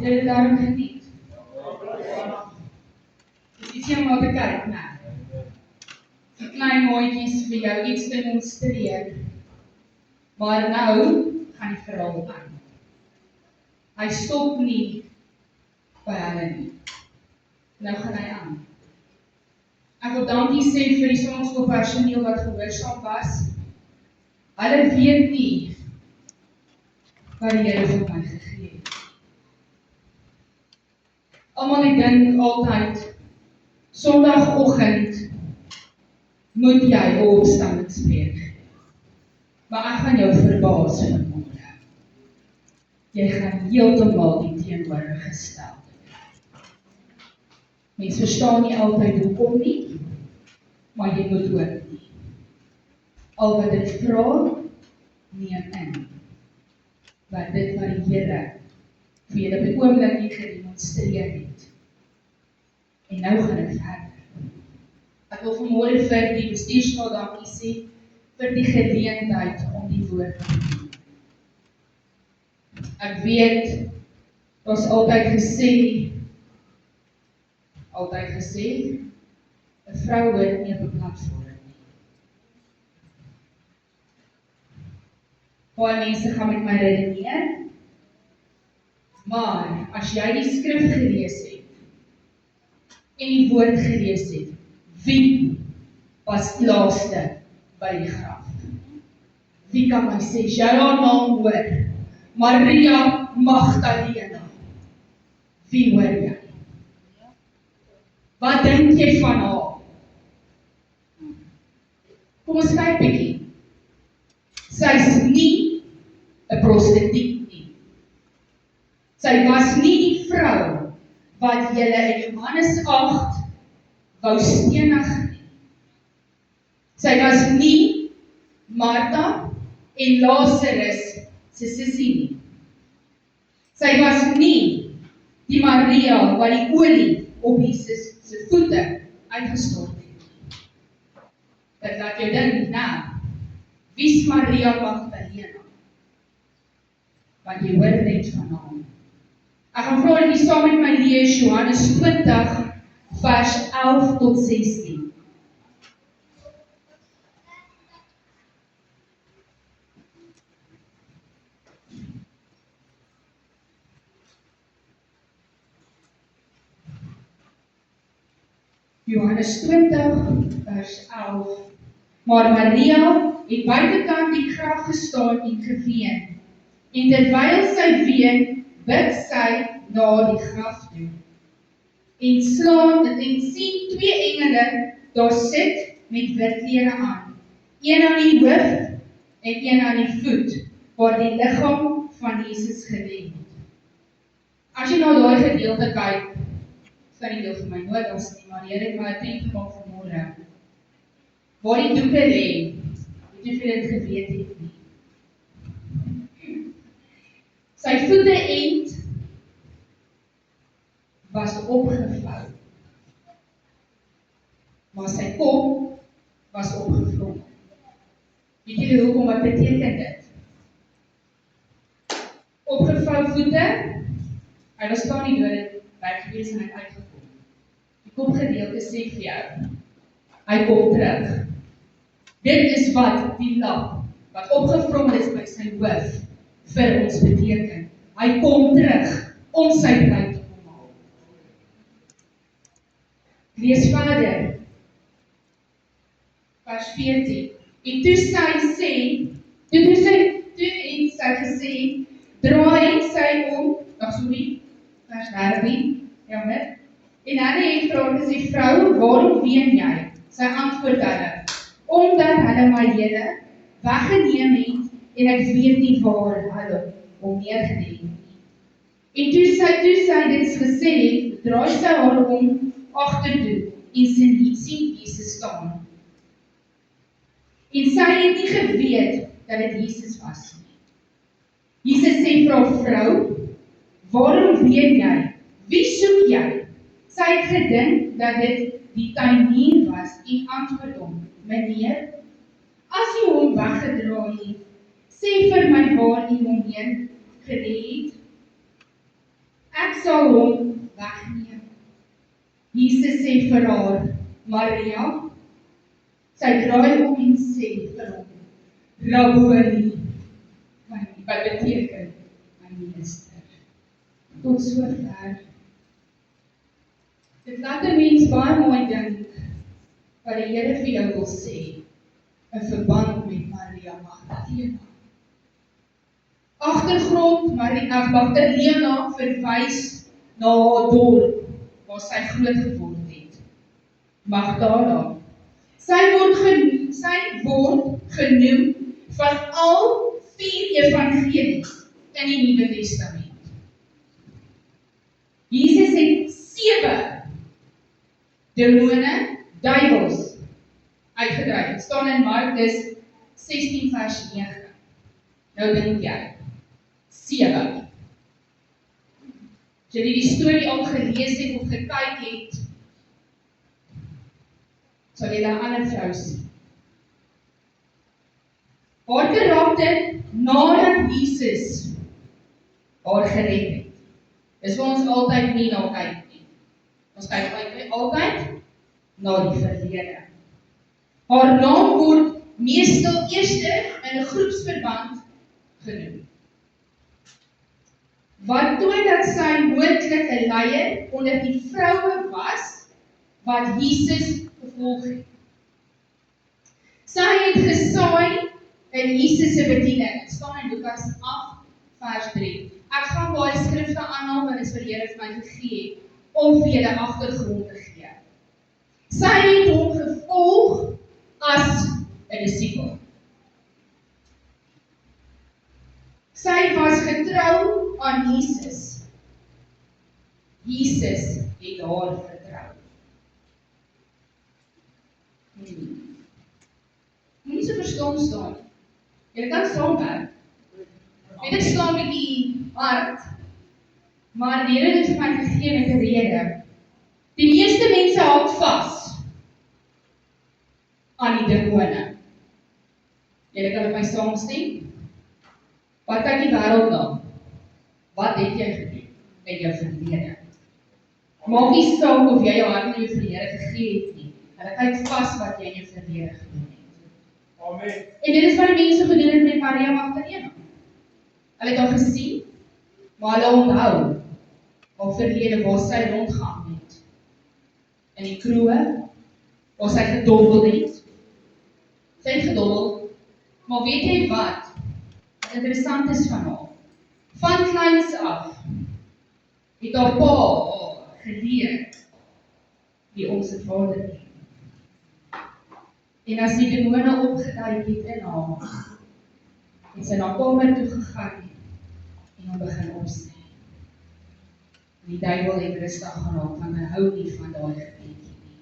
het dit daarom geniet. Dis iets om na te kyk, né? Die klein maatjies vir jou iets demonstreer. Maar nou gaan die verhaal aan. Hy stop nie by hulle nie. Nou gaan hy aan. Ek wil dankie sê vir die sonskoolpersoneel wat gehoorsaam was. Hulle weet nie wat die Here vir my gegee het. Almal dink altyd, Sondagoggend moet jy opstandingspreek. Maar ek gaan jou verbaas vanmôre. Jy gaan heeltemal die teenoorgestelde. Mense verstaan nie altyd hoekom nie, maar jy moet ook nie. Al wat dit vra, neem in. Want dit wat die Here vir julle op die oomblik nie gedemonstreer het. En nou gaan dit verder. Ek wil vanmôre vir die bestuursraad dankie sê vir die geleentheid om die woord te doen. Ek weet, daar's altyd gesê, 'n vrou hoort nie op 'n platform nie. Baie mense gaan met my redeneer, maar as jy die skrif gelees het, en die woord gelees het, wie was laaste by die graf? Wie kan my sê, jy haar naam hoor, Maria Magdalena. Wie hoor jy? Wat dink jy van haar? Kom ons kyk bietjie. Sy is nie 'n prostituut nie. Sy was nie die vrou wat julle in Johannes 8 wou stenig nie. Sy was nie Martha en Lazarus se sussie nie. Sy was nie die Maria wat die olie op Jesus se voete uitgestort het. Dit laat jou dink, wie's Maria Magdalena? Want jy hoor net van haar. Ek gaan vra dat jy saam met my lees Johannes 20 vers 11 tot 16. Johannes 20 vers 11. Maar Maria het buitekant die graf gestaan en geween. En terwyl sy ween, bid sy na die graf toe. En sien 2 engele daar sit met wit klere aan. Een aan die hoof en een aan die voet, waar die liggaam van Jesus gelê het. As jy na daai gedeelte kyk, is nie deel van my notas nie, maar die Here het my attent gemaak vanmôre. Waar die doeke lê, weet jy of jy dit geweet het nie. Sy voete end was opgevou, maar sy kop was opgevrommel. Weet julle hoekom, wat beteken dit? Opgevou voete, hy was staan nie dood, weg gewees en hy uitgekom. Die kopgedeelte sê vir jou, hy kom terug. Dit is wat die lamp, wat opgevrommel is by sy hoof, vir ons beteken. Hy kom terug, om sy bruid te kom haal. Lees verder, vers 14. En toe sy gesê, draai sy om, vers 13, jammer. En hulle het vir haar gesê, vrou, waarom ween jy? Sy antwoord hulle, omdat hulle my Here weggeneem het, en ek weet nie waar hulle hom neergelê het nie. En toe sy dit gesê het, draai sy haar om agtertoe, en sien Jesus staan. En sy het nie geweet dat dit Jesus was nie. Jesus sê vir haar, vrou, waarom ween jy? Wie soek jy? Sy het gedink dat dit die tuinier was en antwoord hom, meneer, as jy hom weggedraai het, sê vir my waar jy hom heen gelê het. Ek ek sal hom wegneem. Jesus sê vir haar, Maria, sy draai om en sê vir hom, Rabboni, wat beteken my meester. Tot sover. Dit laat 'n mens baie mooi dink wat die Here vir jou wil sê in verband met Maria Magdalena. Agtergrond, Magdalena verwys na haar dorp waar sy groot geword het. Magdala. Sy word genoem van al 4 evangelies in die Nuwe Testament. Jesus het 7 demone, duiwels, uitgedryf. Het staan in Markus 16 vers 9. Nou dink jy, 7. As jy die storie al gelees het of gekyk het, sal jy daar ander vrou sien. Haar karakter nadat Jesus haar gered het. Dis vir ons altyd nie na kyk nie. Ons kyk altyd na die verlede. Haar naam word meestal eerste in 'n groepsverband genoem. Wat toon dat sy moontlik 'n leier onder die vroue was wat Jesus gevolg het. Sy het gesaai in Jesus se bediening. Dit staan in Lukas 8 vers 3. Ek gaan baie skrifte aanhaal wat die Here vir my gegee het om vir julle agtergrond te gee. Sy het hom gevolg as 'n disipel. Sy was getrou aan Jesus. Jesus het haar vertrou. Moenie so verstom staan. Jy kan saamwerk. Dit staan met die hart, maar die Here het vir my gegee met 'n rede. Die meeste mense hou vas aan die demone. Jy kan met my saamstem. Wat kyk die wêreld na? Wat het jy gedoen in jou verlede? Maak nie saak of jy jou hart aan jou verlede gegee het nie. Hulle kyk vas wat jy in jou verlede gedoen het. Amen. En dit is wat die mense gedoen het met Maria Magdalena. Hulle het haar gesien, maar hulle onthou haar verlede waar sy rondgehang het. In die kroeg, waar sy gedobbel het. Sy het gedobbel, maar weet jy wat? Interessant is van haar. Van kleins af het haar pa geleer wie ons se Vader ken. En as die demone opgeduik het in haar, het sy na kamer toe gegaan en hom begin opsny. Die duiwel het rustig geraak, want hy hou nie van daai gebedjie nie.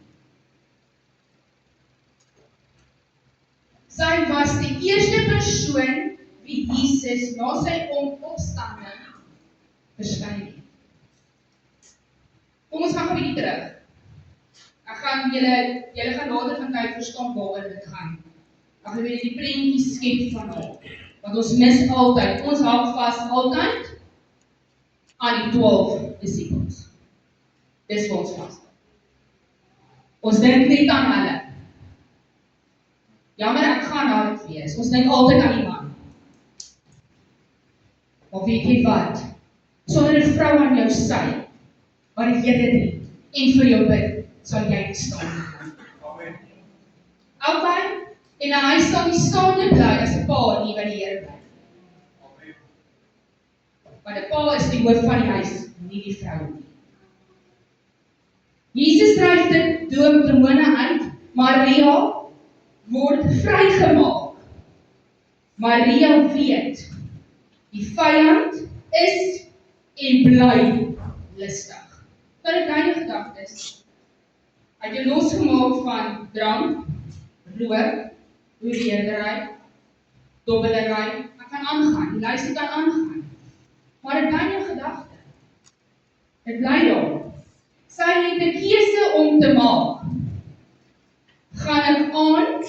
Sy was die eerste persoon wie Jesus na sy opstanding verskyn het. Kom ons gaan 'n bietjie terug. Ek gaan julle gaan later van tyd verstaan waaroor dit gaan. Ek wil julle die prentjie skep van haar. Want ons mis altyd, ons hou vas altyd aan die 12 disipels. Dis vir ons vas. Ons dink net aan hulle. Jammer, ek gaan daar dit wees. Ons dink altyd aan die man. Maar weet jy wat? Sonder 'n vrou aan jou sy, wat die Here dien en vir jou bid, sal jy staan. Amen. Okay, en hy sal nie staande bly as 'n pa nie by die Here bly. Amen. Want 'n pa is die hoof van die huis, nie die vrou nie. Jesus dryf dit demone uit, Maria word vrygemaak. Maria weet, die vyand is en bly lustig. Wat het jy gedagtes? Hy het jou losgemaak van drank, rook, hoereerdery, dobbelery. Ek kan aangaan, die lysie kan aangaan. Maar dit bly jou gedagte. Dit bly daar. Sy het 'n keuse om te maak. Gaan ek aan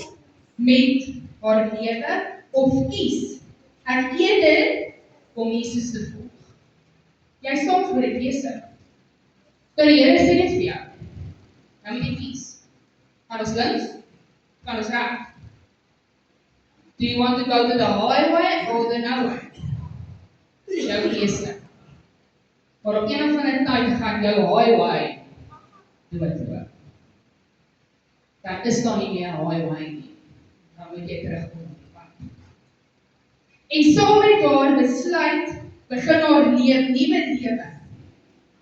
met haar lewe of kies ek eerder om Jesus te volg? Jy staan voor die keuse. Dan die Here sê dit vir jou. Nou moet jy kies. Gaan ons links? Gaan ons reg? Do you want to go to the highway or the noway? Jou keuse. Maar op een of ander tyd gaan jou highway doodloop. Dan is daar nie meer highway nie. Dan moet jy terugkom op die pad. En saam met haar besluit begin haar nuwe lewe.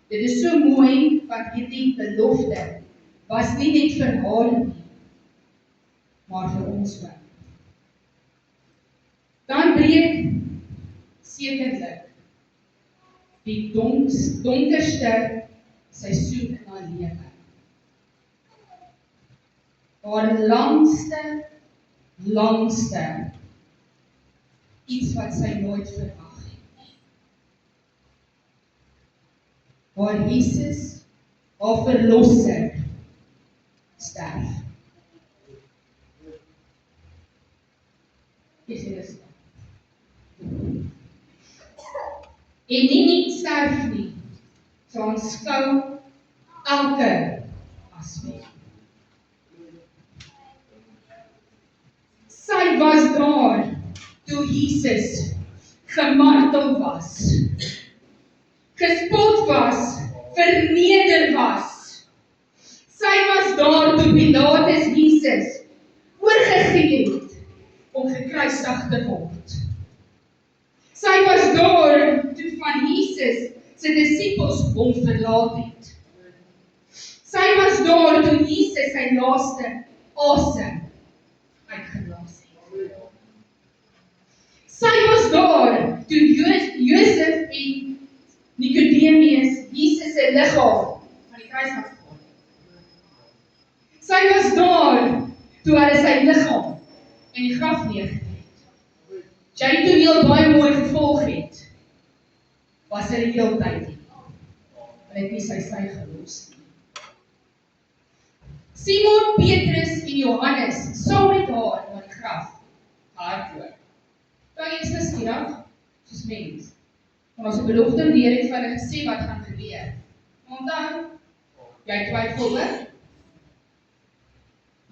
Dit is so mooi, want hierdie belofte was nie net vir haar nie, maar vir ons ook. Dan breek sekerlik die donkerste seisoen in haar lewe. Haar langste iets wat sy nooit verwag het. Waar Jesus, haar verlosser, sterf. Dis dit. En nie sterf nie, so aanskou elke aspek. Sy was daar toe Jesus gemartel was, gespot was, verneder was. Sy was daar toe Pilatus Jesus oorgegee het om gekruisig te word. Sy was daar toe van Jesus sy disippels hom verlaat het. Sy was daar toe Jesus sy laaste asem uitgeblaas het. Sy was daar toe Josef en Nicodemus Jesus se liggaam van die kruis afgehaal het. Sy was daar toe hulle sy liggaam in die graf neergelê het. Jy toe heel baie mooi gevolg het, was hy die hele tyd nie. Hy het nie sy gelos nie. Simon, Petrus en Johannes saam met haar na die graf gehardloop. Daar is geskierig, soos mens. Maar as 'n belofte leer het van hulle gesê wat gaan gebeur. Onthou, jy twyfel oor.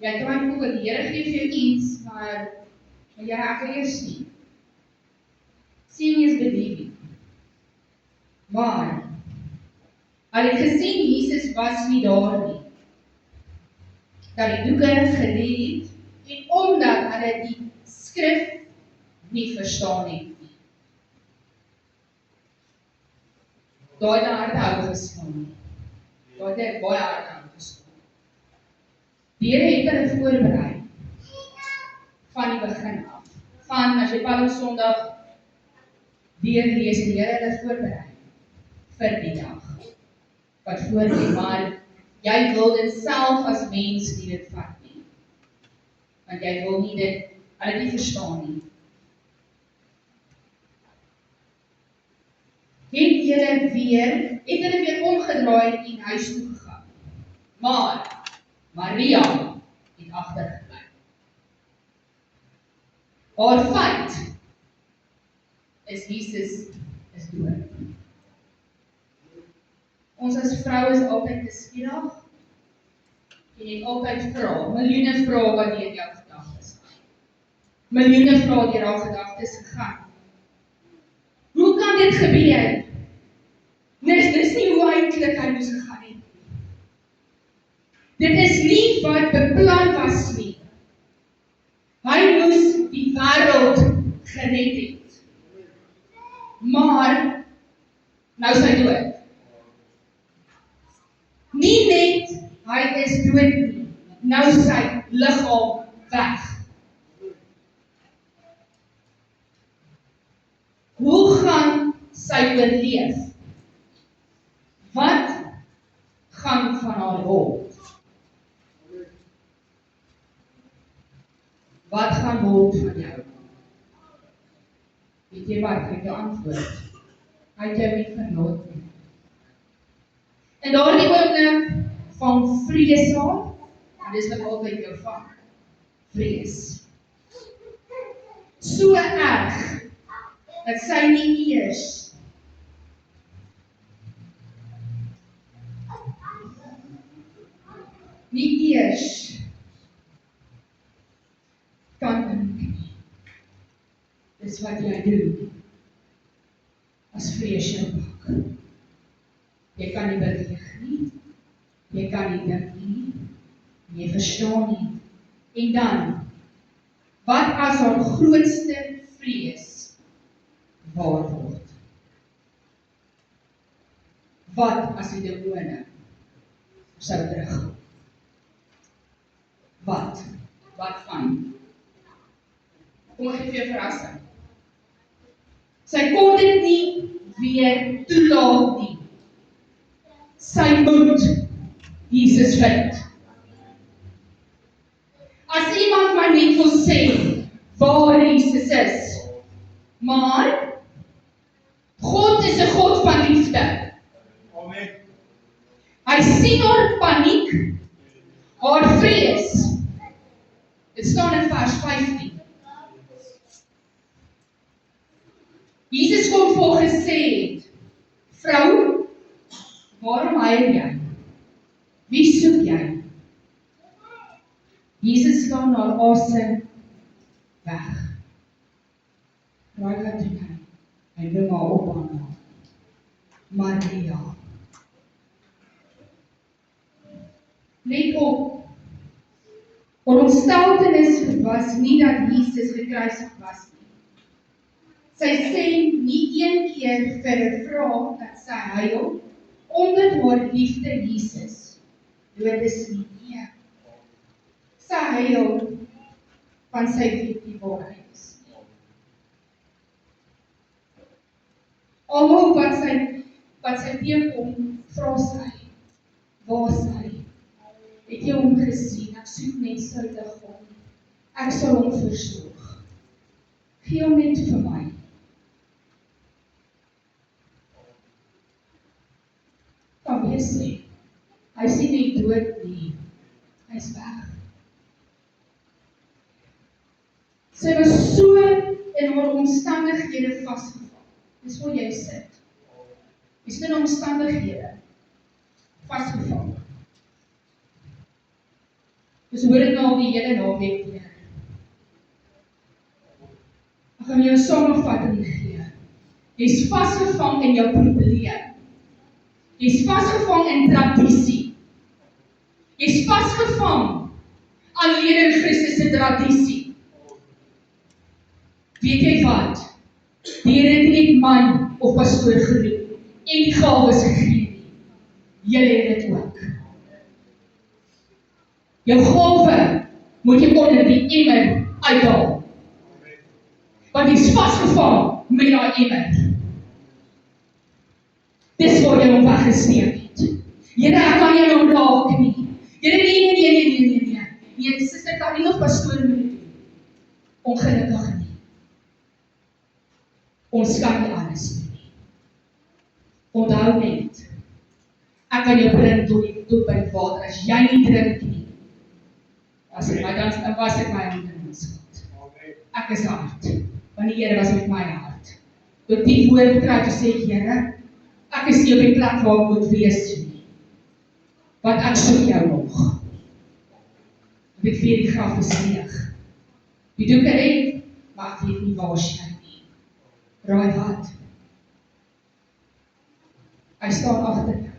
Jy twyfel oor die Here gee vir jou iets, maar jy raak eers nie. Seeing is believing. Maar, hulle het gesien Jesus was nie daar nie. Dat die doeke gelê het, en omdat hulle die skrif nie verstaan het nie. Daar het harte hou geslaan. Daar het baie harte hou geslaan. Die Here het hulle voorberei, van die begin af. Van, as jy Palm Sondag deurlees, die Here hulle voorberei, vir die dag, wat voor lê, maar jy wil dit self as mens nie dit vat nie. Want jy wil nie dit, hulle nie verstaan nie. Het hulle weer omgedraai en huis toe gegaan. Maar, Maria het agtergebly. Haar feit is Jesus is dood. Ons as vrou is altyd nuuskierig. Jy het altyd vrae, miljoene vrae wat deur jou gedagtes gaan. Miljoene vrae deur haar gedagtes gegaan. Hoe kan dit gebeur? Dis nie hoe eintlik hy moes gegaan het. Dit is nie wat beplan was nie. Hy moes die wêreld gered het. Maar nou is hy dood. Nie net hy is dood nie. Nou is sy liggaam weg. Hoe gaan sy oorleef? Wat gaan van haar word? Wat gaan word van jou? Weet jy wat, ek jou antwoord. Hy het jou nie verlaat nie. En daardie oomblik van vrees aan, en dis wat altyd jou vang. Vrees. So erg, dat sy nie eers vlees kan dink nie. Dis wat jy doen as vlees jou pak. Jy kan nie beweeg nie, jy kan nie dink nie, jy verstaan nie. En dan, wat as haar grootste vlees waar word? Wat as die demone sou teruggaan? Wat? Wat van? Kom ek gee vir jou 'n verrassing. Sy kon dit nie weer toelaat nie. Sy moet Jesus vind. As iemand maar net wil sê waar Jesus is, maar God is 'n God van liefde. Amen. Hy sien haar paniek, haar vrees. Dit staan in vers 15. Jesus kom voor gesê het, vrou, waarom huil jy? Wie soek jy? Jesus slaan haar asem weg. Raai wat doen hy? Hy bring haar op aan haar. Maria. Let op. Haar ontsteltenis was nie dat Jesus gekruisig was nie. Sy sê nie een keer vir 'n vrou dat sy huil, omdat haar liefde Jesus dood is nie. Nee. Sy huil, want sy weet nie waar hy is. Almal wat sy teekom, vra sy, waar is hy? Het jy hom gesien? Ek soek net sy liggaam. Ek sal hom versorg. Gee hom net vir my. Kan weer sê, hy is nie dood nie. Hy is weg. Sy was so in haar omstandighede vasgevang. Dis waar jy sit. Jy sit in omstandighede vasgevang. Dus hoor dit nou al die hele naweek weer. Ek gaan jou 'n samevatting gee. Jy's vasgevang in jou probleem. Jy's vasgevang in tradisie. Jy's vasgevang alleen in Christus se tradisie. Weet jy wat? Die Here het nie man of pastoor geroep en die gawes gegee nie. Julle het dit ook. Jou gawe moet jy onder die emmer uithaal. Want jy is vasgevang met daai emmer. Dis waar jy hom weggesteek het. Here, ek kan nie nou raak nie. Here, nee. Nee, suster kan nie nog pastoor moet doen. Ongelukkig nie. Ons kan nie alles doen nie. Onthou net, ek kan jou bring tot by die water, as jy nie drink nie. Dan was ek my hande in my skuld. Ek is hard, want die Here was met my hart. Door die woord kry te sê, Here, ek is nie op die plek waar ek moet wees nie. Want ek soek jou nog. Ek het vir die graf is leeg. Die doeke red, maar ek weet nie waar sy nie. Raai wat? Hy staan agter jou.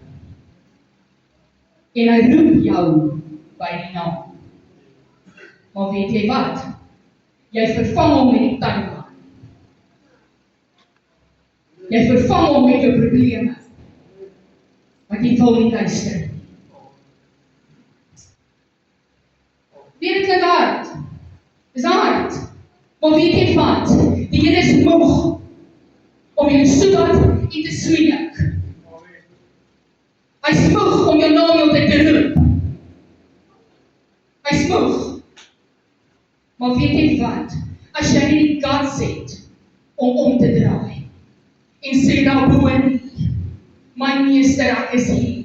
En hy roep jou by die naam. Maar weet jy wat? Jy vervang hom met die timeline. Jy vervang hom met jou probleme. Want jy wil nie luister nie. Weet dit klink hard. Dis hard. Maar weet jy wat? Die Here is moeg om jou soedat en te smeek. Hy is moeg om jou naam op te roep. Hy is moeg. Maar weet jy wat? As jy nie die guts het om te draai en sê nou bo nie, my meester, ek is hier.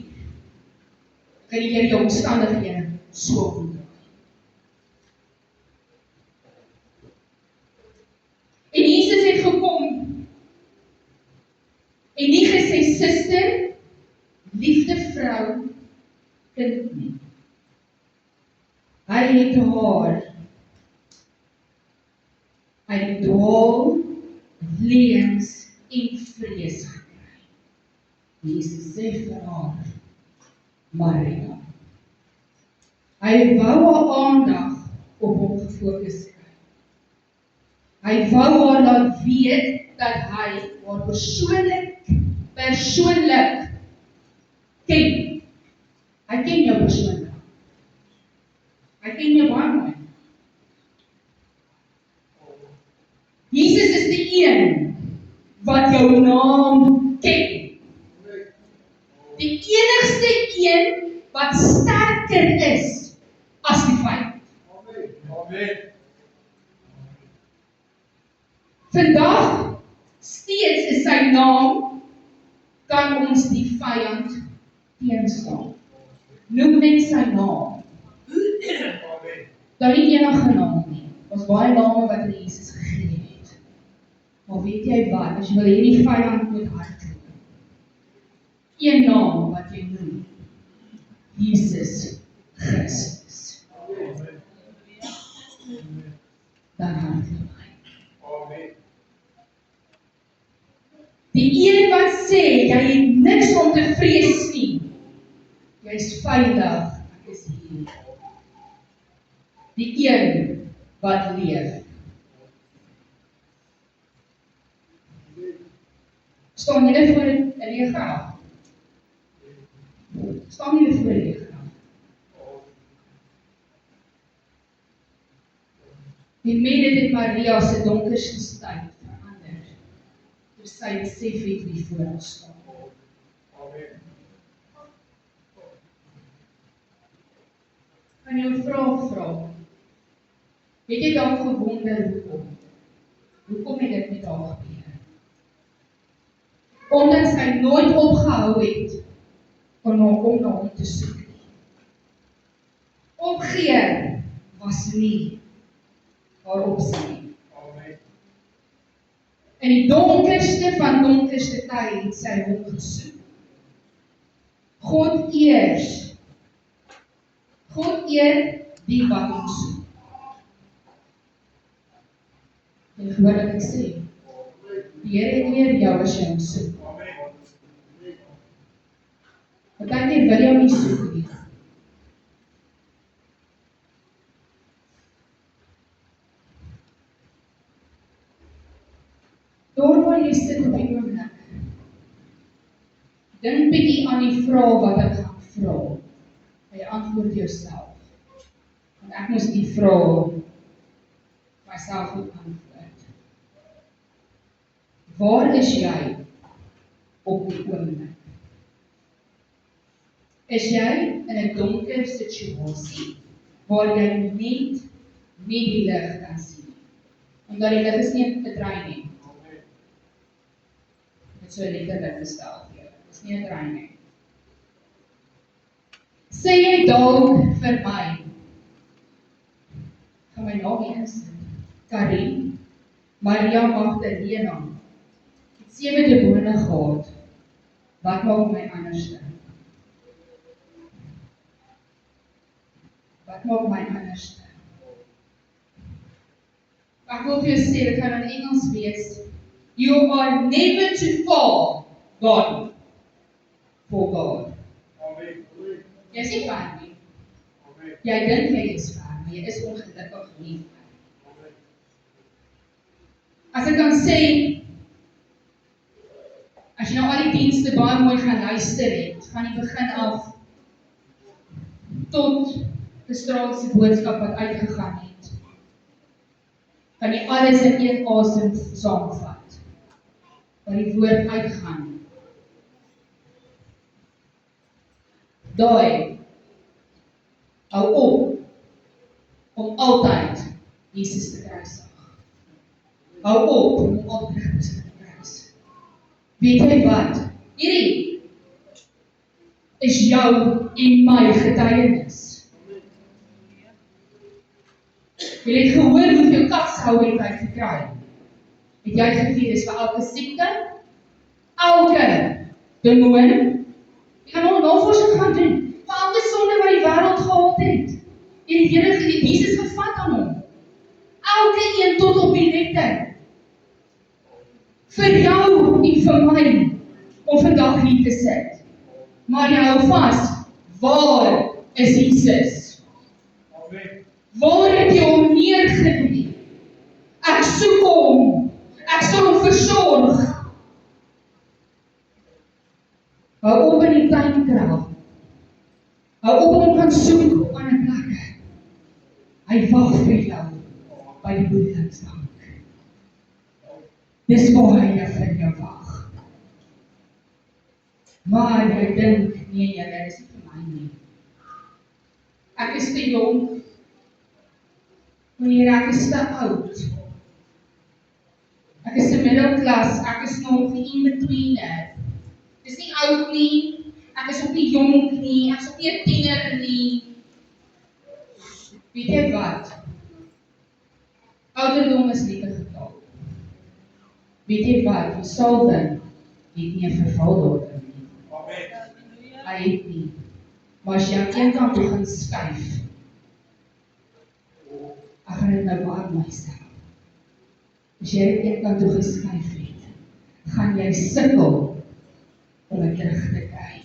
Kan jy jou omstandighede so omdraai. En Jesus het gekom en nie gesê, suster, liefde vrou, kind nie. hy het haar uit die dwaal, leuns en vrees gekry. Jesus sê vir haar, Maria. Hy wou haar aandag op hom gefokus kry. Hy wou haar laat weet dat hy haar persoonlik ken. Hy ken jou persoonlik. Hy ken jou baie mooi. Jesus is die een wat jou naam ken. Die enigste een wat sterker is as die vyand. Amen. Vandag steeds is sy naam kan ons die vyand teenstaan. Noem net sy naam. Dan nie enige naam nie. Ons baie name wat aan Jesus gegee het. Maar weet jy wat, as jy wil hê die vyand moet hardloop. Een naam wat jy noem. Jesus Christus. Dan hardloop hy. Die een wat sê, jy het niks om te vrees nie. Jy is veilig, ek is hier. Die een wat leef. Staan julle voor 'n leë graf? Staan julle voor 'n leë graf? Die mede het Maria se donkerste tyd verander. Toe sy besef het wie voor haar staan. Amen. Kan jy 'n vraag vra? Het jy dan gewonder hoekom? Hoekom het dit met haar gebeur? Omdat sy nooit opgehou het om na hom te soek nie. Opgee was nie haar opsie nie. In die donkerste van donkerste tyd het sy hom gesoek. God eer die wat hom soek. En hoor wat ek sê. Die Here eer jou as jy hom soek. Partykeer wil jy hom nie soek nie. Daar waar jy sit op die oomblik, dink bietjie aan die vraag wat ek gaan vra. Jy antwoord jouself. Want ek moes die vraag myself moet antwoord. Waar is jy op die oomblik? Is jy in 'n donker situasie waar jy net die lig kan sien? Omdat die lig is nie 'n trein nie. Dit so letterlik gestel vir jou. Dit is nie 'n trein nie. Sê jy dalk vir my, gaan my naam hier insit, Karin, Maria Magdalena, het 7 demone gehad, wat maak my anderste? Wat maak my anderste? Ek wil vir jou sê, dit gaan in Engels wees, you are never too far gone for God. Jy is nie ver nie. Jy dink jy is ver, maar jy is ongelukkig nie ver. As ek kan sê, as jy nou al die dienste baie mooi gaan luister het, van die begin af, tot gisteraand se boodskap wat uitgegaan het, kan jy alles in een asem saamvat, waar die woord uitgaan. Daai, hou op, om altyd Jesus te kruisig. Hou op, om altyd Christus te kruis. Weet jy wat? Hierdie is jou en my getuienis. Jy het gehoor hoeveel kashou het hy gekry. Het jy gevier is vir elke siekte, elke demoon. Jy gaan nog navorsing gaan doen, vir elke sonde wat die wêreld gehad het. En die Here het Jesus gevat aan hom. Elke een tot op die letter. Vir jou en vir my, om vandag hier te sit. Maar jy hou vas, waar is Jesus? Waar het jy hom neergelê? Ek soek hom, ek sal hom versorg. Hou op in die tuinkraal. Hou op om gaan soek op ander plekke. Hy wag vir jou by die boedingsbank. Dis waar hy vir jou wag. Maar jy dink, nee, dit is nie vir my nie. Ek is te jong. Wanneer ek is te oud. Ek is 'n middelklas, ek is nog in-betweener. Dis nie oud nie, ek is ook nie jong nie, ek is ook nie 'n tiener nie. Weet jy wat? Ouderdom is net 'n getal. Weet jy wat? Die salwing het nie 'n vervaldatum nie. Hy het nie. Maar as jy aan een kant toe gaan skuif, ek gaan dit nou waar myself. As jy aan een kant toe geskuif het, gaan jy sukkel om dit terug te kry.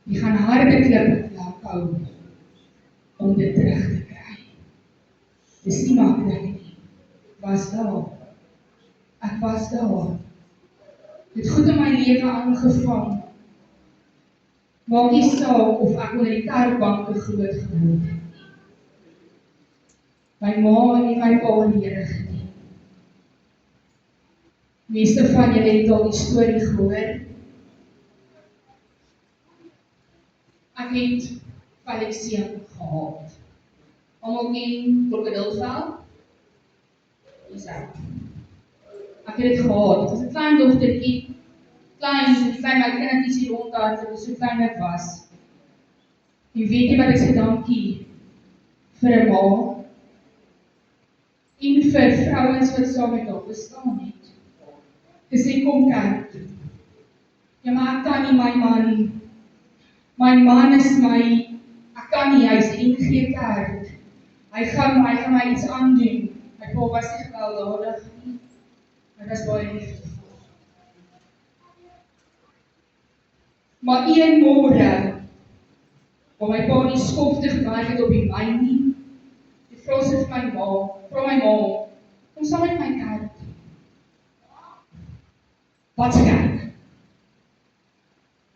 Jy gaan harde klippe laat hou om dit terug te kry. Dis nie maklik nie. Was daar. Ek was daar. Het goed in my lewe aangevang. Maak nie saak of ek onder die kerkbanke groot geword het. My ma en my pa leer gedien. Meeste van julle het al die storie gehoor. Ek het Felixie gehad. Almal ken krokodilvel? Dis ek. Ek het dit gehad. Dit was 'n klein dogtertjie. Klein my kindertjies hier rondhard, dit was so klein ek was. En weet jy wat ek sê dankie vir 'n ma en vir vrouens wat saam met haar bestaan het. Gesê kom kerk toe. Ja, maar ek kan nie my man is ek kan nie, hy is NG Kerk. Hy gaan my iets aandoen. My pa was nie gewelddadig nie. Hy was baie liefdevol. Maar een môre, waar my pa nie skofte gewerk het op die myn nie, die vra sy vir my ma, kom saam met my kerk. Wat se kerk?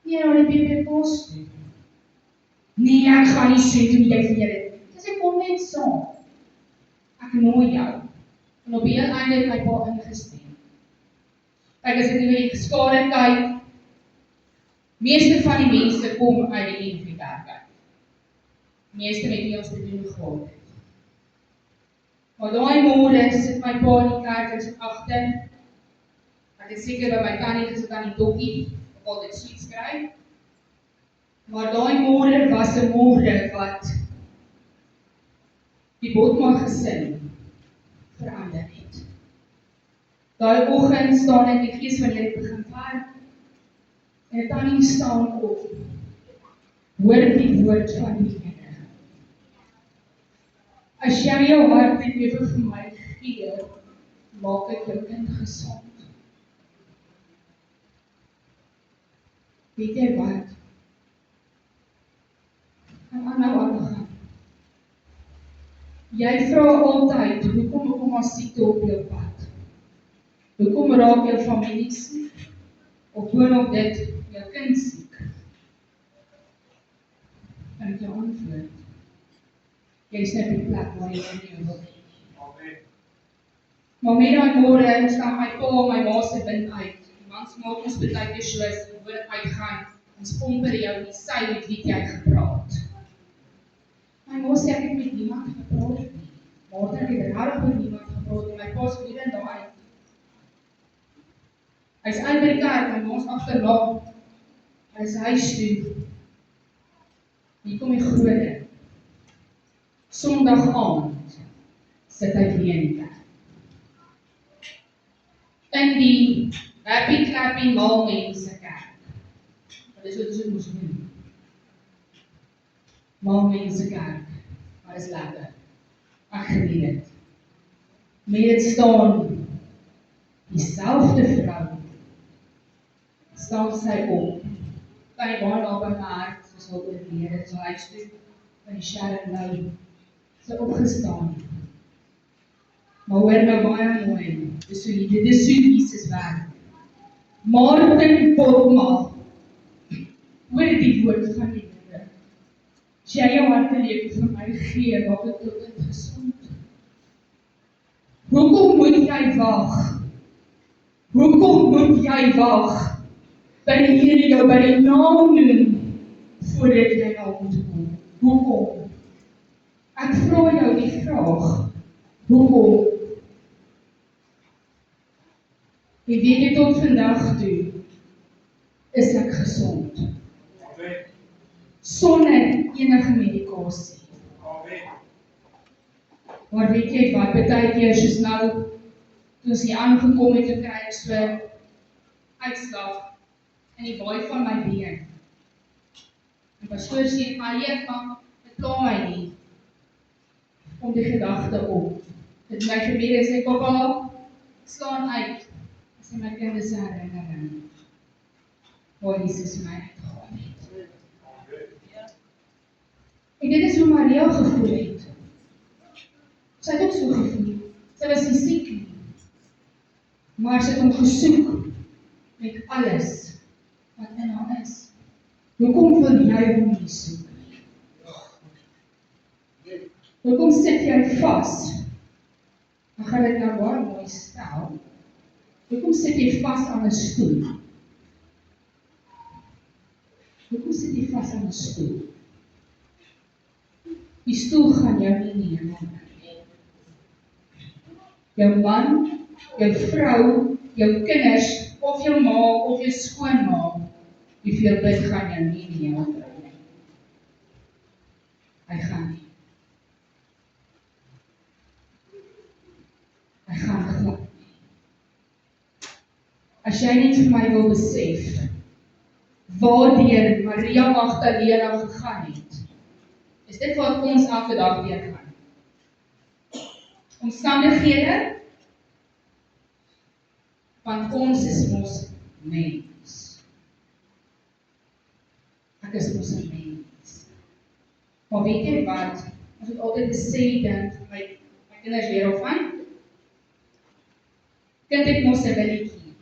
Nee, nou die PP-pos. Nee, ek gaan nie sê toe jy vir julle. Sy kom net saam. Ek nooi jou. En op die einde het my pa ingestem. Kyk, as ek nie geskade kyk, meeste van die mense kom uit die NG Kerk uit. Meeste met wie ons te doen gehad het. Maar daai môre sit my pa in die kerk en sit agter. Ek is seker by my tannie gesit aan die dokkie, of al dit sweet skryf. Maar daai môre was 'n môre wat die Botman gesin verander het. Daai oggend staan in die gees van Here begin werk. En tannie staan op. Hoor die woord van die Here. As jy jou hart en lewe vir my gee, maak ek jou kind gesond. Weet jy wat? Gaan aan. Jy vra altyd, hoekom kom ons siekte op jou pad? Hoekom raak jou familie siek? Of boonop dit, jou kind siek? Kan ek jou antwoord? Jy is net op die plek waar jy nie wil hê. Maar met daai môre staan my pa en my ma se wind uit. Die mans maak ons baie keer soos hoe dit uitgaan. Ons pomper jou nie sy met wie jy gepraat. My ma sê ek het met niemand gepraat nie. Maar ek het regtig met niemand gepraat en my pa se woedend daai. Hy's uit by die kerk en ons agterna. Hy's huis toe. Hier kom die groot. Sondag aand sit hy hier in die kerk. In die happy clapping mal mense kerk. Dit is wat ons moes doen. Maar mense kerk, maar is lekker. Ek geniet dit. Met dit staan, dieselfde vrou, staan sy op, kan die baan daar by my hart, soos wat oorleer het, so hy stoot van die Sharon nou, sy opgestaan. Maar hoor nou baie mooi, dit is so Jesus werk. Martin Botma, hoor die woord van die Here. As jy jou hart en lewe vir my gee, maak dit tot in gesond. Hoekom moet jy wag? Hoekom moet jy wag? Dat die Here jou by die naam noem, voordat jy na hom toe kom. Hoekom? Ek vra jou die vraag, hoekom? En weet jy tot vandag toe, is ek gesond. Sonder enige medikasie. Maar weet jy wat, baie keer soos nou, toe ons hier aangekom het, toe kry ek so uitslag in die baai van my been. En pastoor sê, maar dit pla my nie. Kom die gedagte op. Dit my gebede sê, papa, slaan uit. Dis my kinders se herinnering. Waar Jesus my uitgehaal het. En dit is hoe Maria gevoel het. Sy het ook so gevoel. Sy was nie siek nie. Maar sy het hom gesoek met alles wat in haar is. Hoekom wil jy hom nie soek? Hoekom sit jy vas? Dan gaan dit nou baie mooi stel. Hoekom sit jy vas aan 'n stoel? Hoekom sit jy vas aan 'n stoel? Die stoel gaan jou nie neem. Jou man, jou vrou, jou kinders, of jou ma, of jou skoonma, die veel bid gaan jou nie neem. Hy gaan nie. Hy gaan glad nie. As jy net vir my wil besef, waardeur Maria Magdalena gegaan het, is dit wat ons elke dag deurgaan. Omstandighede, want ons is mos mens. Ek is mos 'n mens. Maar weet jy wat, ons het altyd gesê, dink, my kinders leer of aan, kind ek mos 'n willetjie.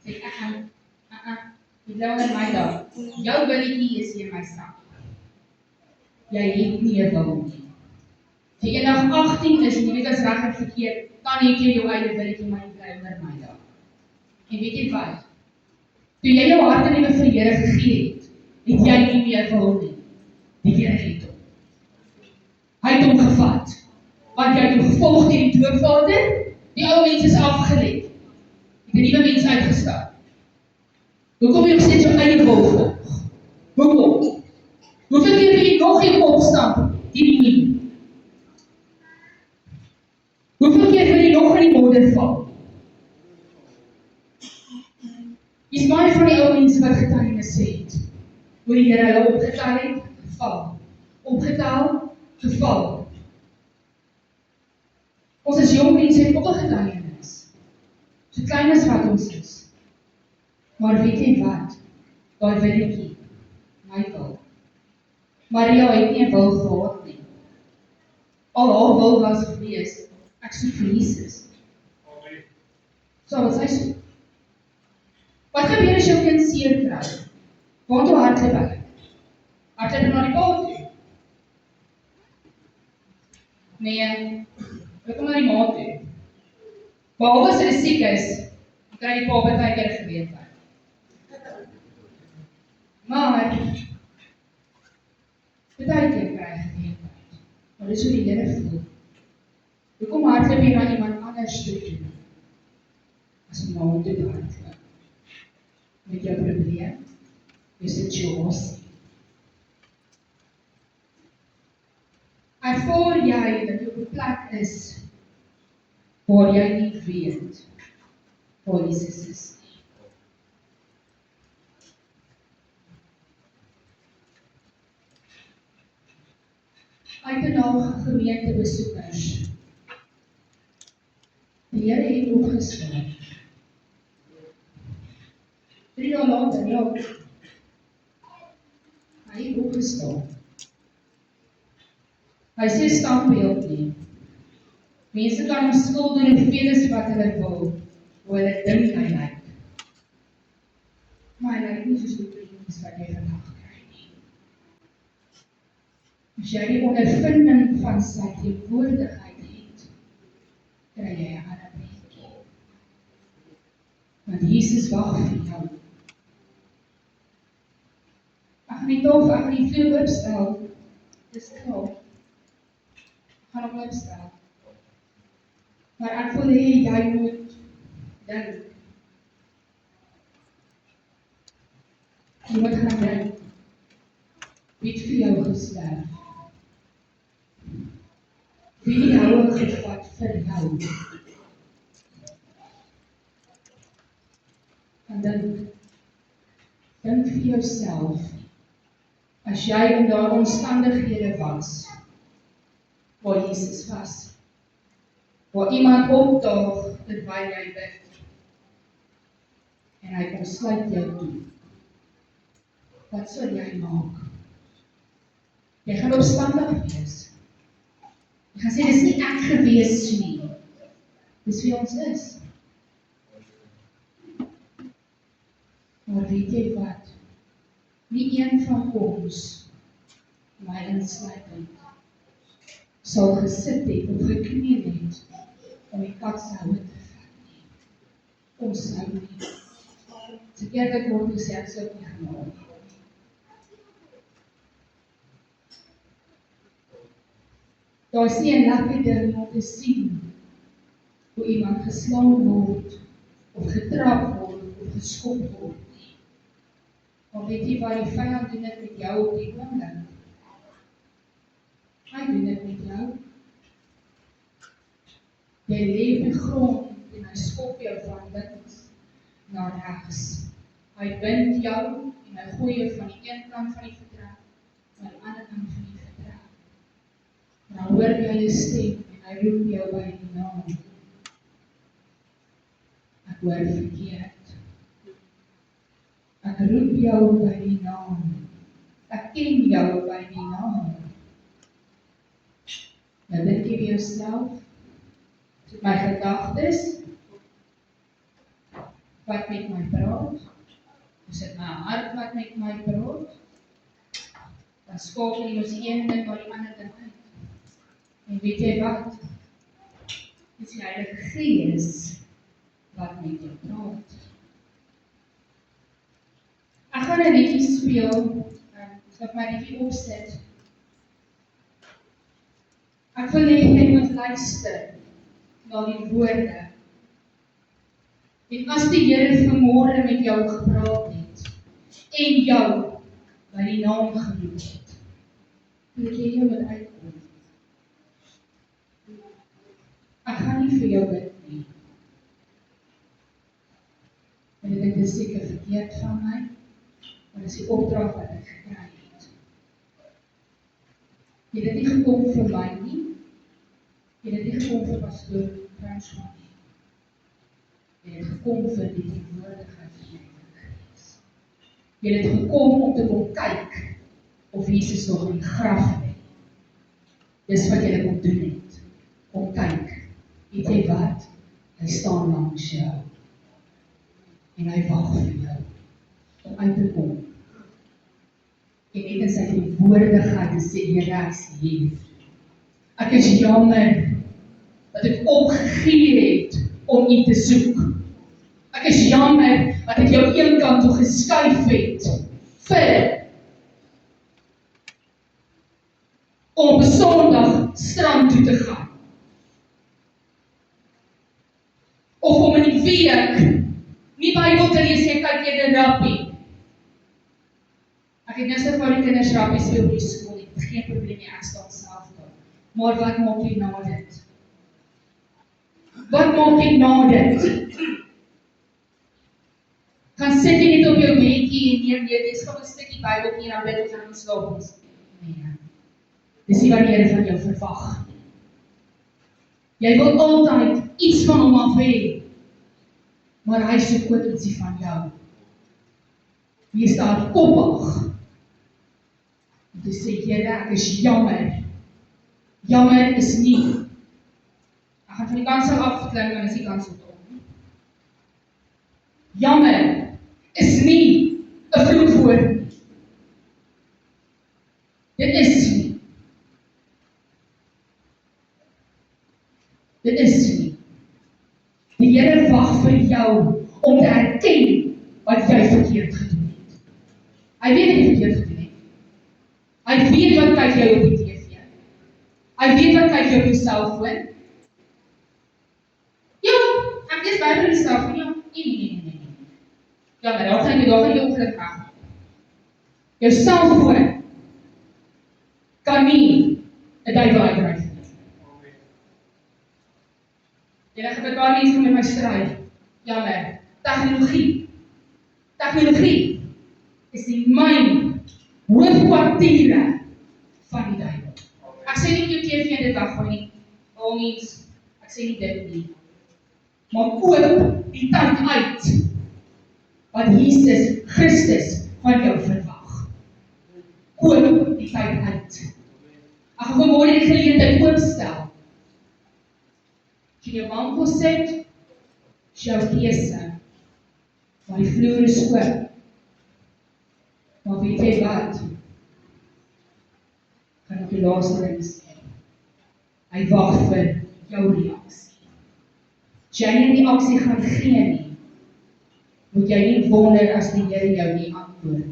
Sê ek, jy bly in my dag, jou willetjie is hier in my sak. Jy het nie 'n wil nie. As jy eendag 18 is en jy weet as reg en verkeerd, dan het jy jou eie willetjie, maar jy bly onder my dag. En weet jy wat? Toe jy jou hart en lewe vir die Here gegee het jy nie meer wil nie. Die Here het hom. Hy het hom gevat. Want jy het hom gevolg deur die doopvader, die ou mens is afgelê. Het 'n nuwe mens uitgestap. Hoekom jy nog steeds jou eie wil volg? Hoekom? Hoeveel keer wil jy nog nie opstamp? Die. Hoeveel keer wil jy nog in die modder val? Dis baie van die ou mense wat getuienis het, hoe die Here hulle opgetel het, geval. Opgetel, geval. Ons as jong mense het ook 'n getuienis. So klein as wat ons is. Maar weet jy wat? Daai willetjie, my wil. Maria het nie 'n wil gehad nie. Al haar wil was gewees, ek soek vir Jesus. So wat sy soek. Wat gebeur as jou kind seer kry? Waartoe hardloop hy? Hardloop na die pa toe? Nee, hy kom na die ma toe. Behalwe as hy siek is, dan kry die pa baie keer geleentheid. Maar baie keer kry hy geleentheid. Maar dis hoe die Here voel. Hoekom hardloop jy na iemand anders toe? As om na hom toe te hardloop. Met jou probleem, jou situasie. Ervaar jy dat jy op 'n plek is waar jy nie weet waar Jesus is nie. uit 'n laag gemeentebesoekers. Die Here het opgestaan. 3 dae later, ja, hy het opgestaan. Hy sê standbeeld nie. Mense kan hom skuld doen en veles wat hulle wil, hoe hulle dink hy lyk. Maar hy lyk nie soos die prentjies wat jy vandag kry nie. As jy die ondervinding van sy teenwoordigheid het, kry jy 'n ander prentjie. Want Jesus wag vir jou. Ek gaan nie tof, ek gaan nie veel opstel. Dis klaar. Ek gaan hom opstel. Maar ek wil hê jy moet dink. Jy moet gaan dink. Wie het vir jou gesterf? Wie het die houe gevat vir jou? En dink vir jouself, as jy in daardie omstandighede was, waar Jesus was, waar iemand opdaag terwyl jy bid, en hy kom sluit jou toe, wat sal jy maak? Jy gaan opstandig wees. Jy gaan sê, dis nie ek gewees nie, dis wie ons is. Maar weet jy wat? Nie een van ons, my insluitend, sal gesit het of gekniel het om die katshoue te vat nie. Ons sou nie. As ek eerlik word gesê, ek sou nie gemaak. Daar is nie 'n lekker ding om te sien hoe iemand geslaan word, of getrap word, of geskop word nie. Maar weet jy wat die vyand doen dit met jou op die oomblik? Hy doen dit met jou. Jy lê op die grond en hy skop jou van links na regs. Hy bind jou en hy gooi jou van die een kant van die vertrek na die ander kant van die vertrek. En dan hoor jy 'n stem en hy roep jou by die naam. Ek hoor verkeerd. Ek roep jou by die naam. Ek ken jou by die naam. Nou dink jy by jouself, is my gedagtes wat met my praat? Is dit my hart wat met my praat? Dan skakel jy ons een ding maar die ander ding uit. En weet jy wat? Dis die Heilige Gees wat met jou praat. Ek gaan 'n liedjie speel, ek my liedjie opsit. Ek wil hê jy moet luister na die woorde. En as die Here vanmôre met jou gepraat het, en jou by die naam genoem het, moet jy jou moet uitkom. Ek gaan nie vir jou bid nie. En dit is seker verkeerd van my, maar dis die opdrag wat ek gekry het. Jy het nie gekom vir my nie, jy het nie gekom vir pastoor François nie. Jy het gekom vir die teenwoordigheid van die Heilige Gees. Jy het gekom om te kom kyk of Jesus nog in die graf lê. Dis wat jy kom doen het. Kom kyk. Weet jy wat? Hy staan langs jou. En hy wag vir jou om uit te kom. En net in sy teenwoordigheid sê Here, ek is hier. Ek is jammer dat ek opgegee het om U te soek. Ek is jammer dat ek jou een kant toe geskuif het vir om op 'n Sondag strand toe te gaan. Of om in die week nie Bybel te lees, jy kyk eerder rappie. Ek het nou so vir die kinders rappie speel by die skool, ek het geen probleem nie, ek staan self daar. Maar wat maak jy na dit? Wat maak jy na dit? Gaan sit jy net op jou bedjie en neem jy, dis gewoon 'n stukkie Bybeltjie en dan bid ons aan die slaap ons. Nee. Dis nie wat die Here van jou verwag. Jy wil altyd iets van hom af hê, maar hy soek ook ietsie van jou. Wees daar koppig. Om te sê, Here, ek is jammer. Jammer is nie. Ek gaan van die kansel afklim, en is die kansel op. Jammer is nie 'n vloekwoord nie. Dit is nie. Dit is nie. Die Here wag vir jou om te erken wat jy verkeerd gedoen het. Hy weet wat jy verkeerd gedoen het. Hy weet wat kyk jy op die TV. Hy weet wat kyk jy op die selfoon. Ja, ek lees Bybel op die selfoon. Ja, nee. Ja, maar daar gaan jy ongeluk maak. Jou selfoon kan nie 'n duiwel uitdryf nie. Jy het met baie mense met my stry. Jammer. Tegnologie is die myn hoofkwartiere van die duiwel. Ek sê nie jou TV in dit weggooi nie. Al mens, ek sê nie dit nie. Maar koop die tyd uit wat Jesus Christus van jou verwag. Koop die tyd uit. Ek gaan vanmôre die geleentheid oopstel. As jy jou bank wil sit, is jou keuse. Maar die vloer is oop. Maar weet jy wat? Kan ek die laaste ding sê? Hy wag vir jou reaksie. As jy nie die aksie gaan gee nie, moet jy nie wonder as die Here jou nie antwoord.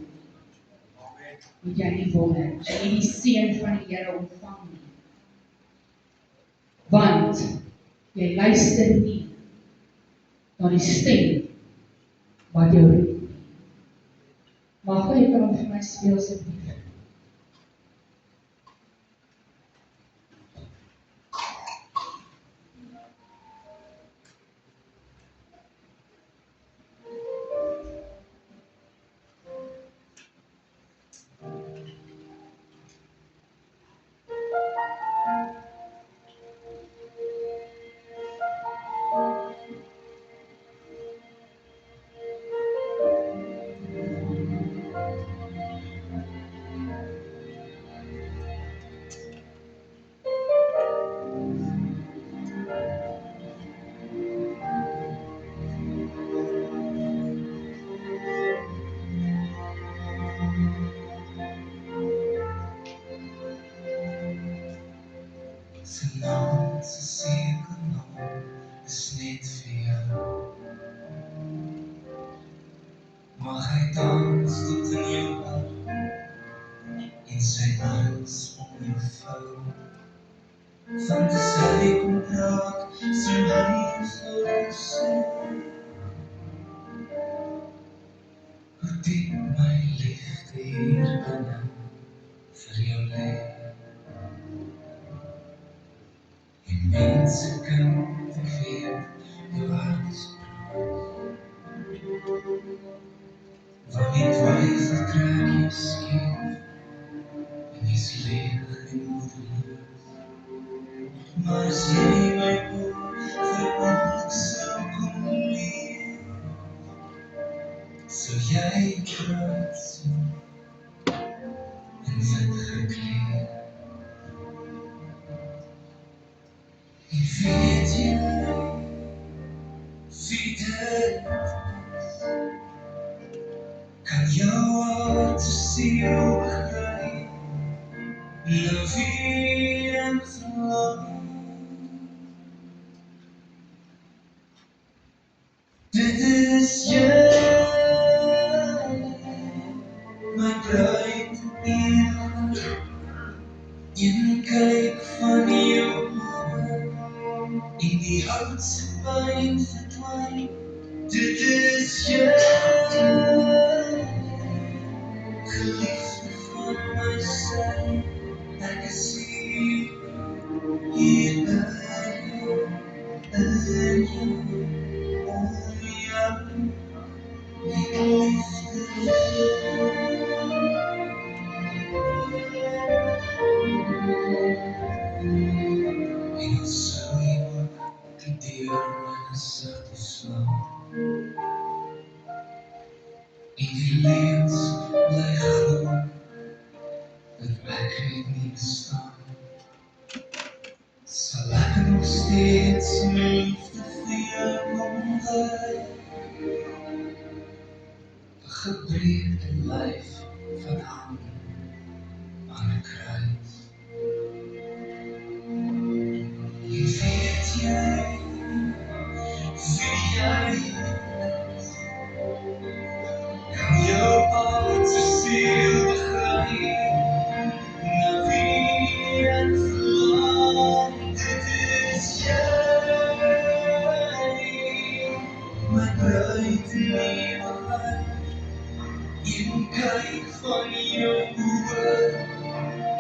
Moet jy nie wonder, as jy nie die seën van die Here ontvang nie. Want jy luister nie na die stem wat jou roep. Mag jy kan vir my speel asseblief? Mag hy dans tot in jou arm en sy arms om jou vou. Want as hy kom praat, so hy vir sê, hoe diep my liefde hier binne vir jou lê. En mense kan vergeet jou hart is want die twyfel trek jou skeef en jy's leeg en moedeloos. Maar as jy my oor vir ek sou kom leef, sou jy groot sien en wit gekleed. En weet jy wie dit kan jou hart siel begryp, na wie ek verlang. Dit is jy, my bruid ewig, een kyk van jou en die oudste pyn verdwyn. Dit is jy, geliefde van my sy, ek is hier by jou, in jou, om jou, die liefde. die lewens bly glo dat ek net nie bestaan, sal ek nog steeds my liefde vir jou kom gee. 'n gebreekte lyf van hang aan 'n kruis. En weet jy wie jy is? Kan jou hart so seer begryp, na wie ek verlang, dit is jy. My bruid in ewigheid, een kyk van jou oë,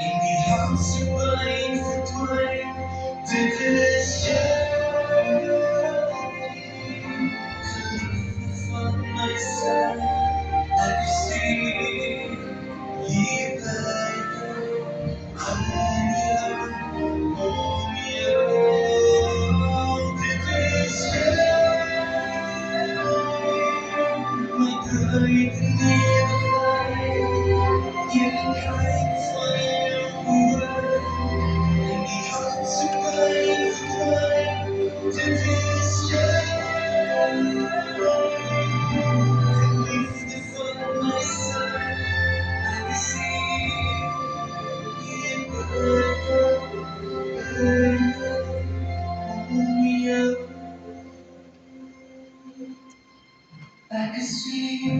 en die hart so bly verdwyn, dit is jy. Geliefde van my sy, ek sien hier by jou, om jou, dit is jy. My bruid in ewigheid, een kyk van jou oë, en die hart so bly verdwyn, dit is jy. Geliefde van my sy, ek sien hier by jou, om jou. Ek sien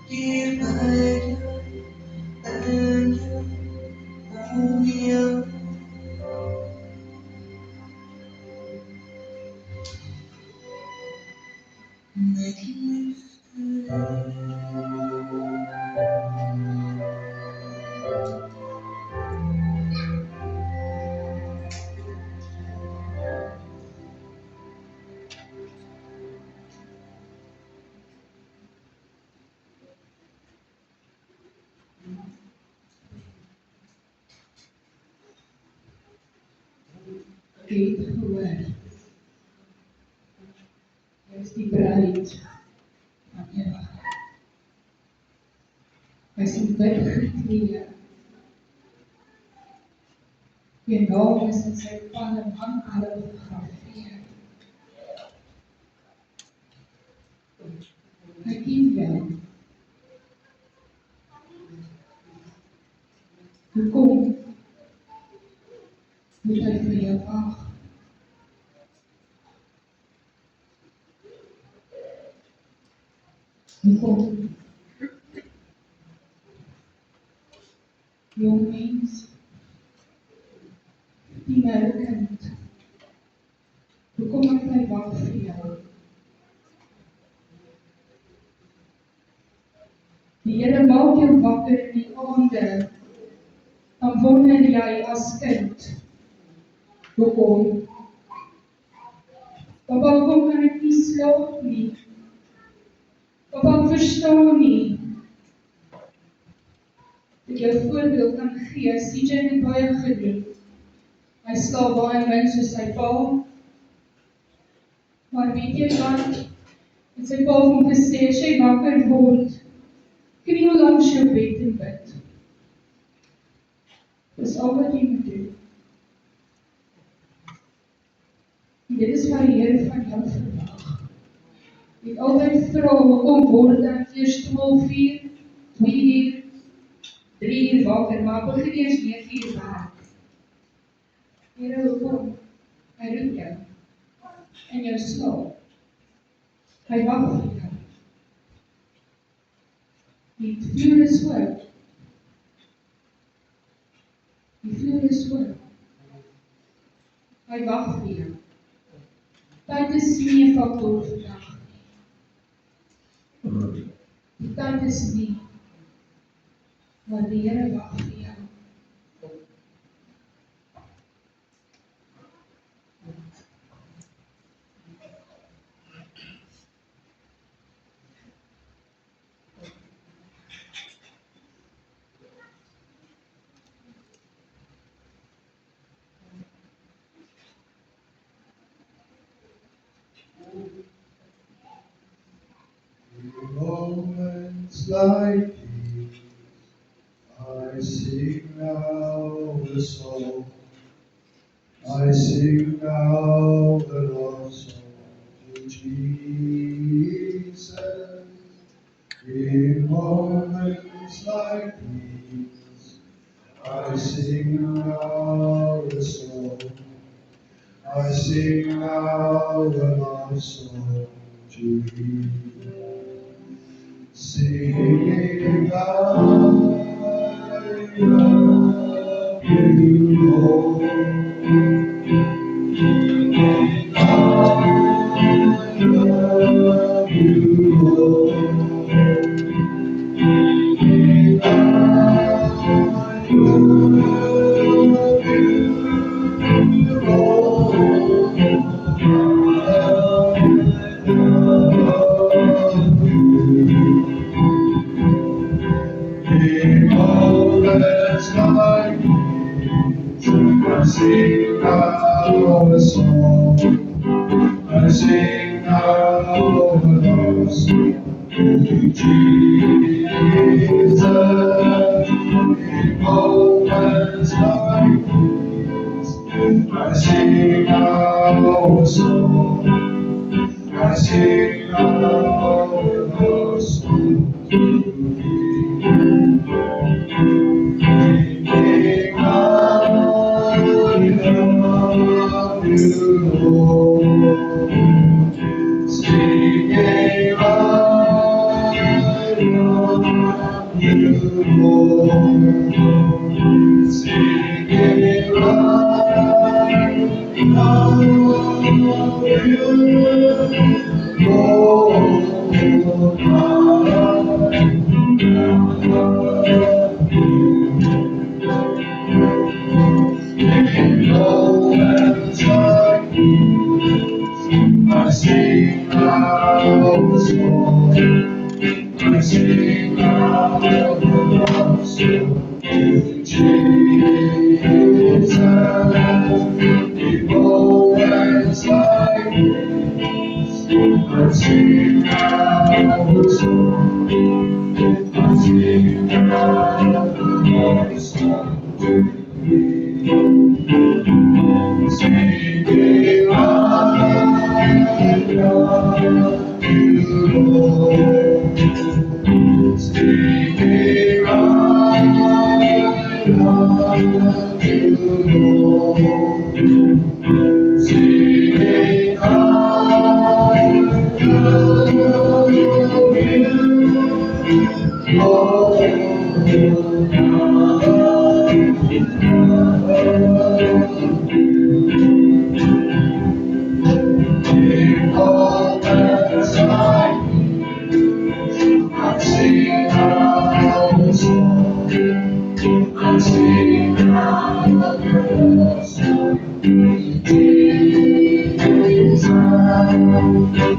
hier by jou, om jou. Met liefde. Jy het gehoor, jy is die bruid van ewigheid. Hy is in wit geklee, die naam is in sy palm handkalf gegraveer. Hy ken jou. Hoekom moet hy vir jou wag? Hoekom? Jong mens, die my kind, hoekom moet hy wag vir jou? Die Here maak jou wakker in die aande, dan wonder jy as kind, hoekom? Papa, hoekom kan ek nie slaap nie? Papa, ek verstaan nie. Ek jou voorbeeld kan gee, CJ het baie gedoen. Hy slaap baie min soos sy pa. Maar weet jy wat? Het sy pa hom gesê, as jy wakker word, kniel langs jou bed en bid. Dis al wat jy moet doen. En dit is wat die Here van jou verwag. Jy het altyd vra, hoekom word ek eers 12 uur, 2 uur, 3 uur wakker, maar ek begin eers 9 uur werk. Here, hoekom? Hy roep jou in jou slaap. Hy wag vir jou. Die vloer is oop. Die vloer is oop. Hy wag vir jou. Tyd is nie 'n faktor vandag nie. Die tyd is nie, maar die Here wag vir jou. Moment like these. I sing now the song. I sing now the love song to Jesus. In moments like these, I sing now the song. I sing now the love song to thee. Singing, I love you, Lord. I love you, Lord. I sing now a song. I sing now a song to Jesus. In moments like these, I sing now a song. I sing now a song to thee. Singing, I love you, Lord. Singing, I love you, Lord. Singing, I love I sing out the song. I sing out the love song to Jesus. In moments like these, I sing out the song. I sing out the love song to thee. Singing, I love you, Lord. Singing, I love you, Lord. Singing, I love in moments like I sing out the song. I sing out the song to Jesus.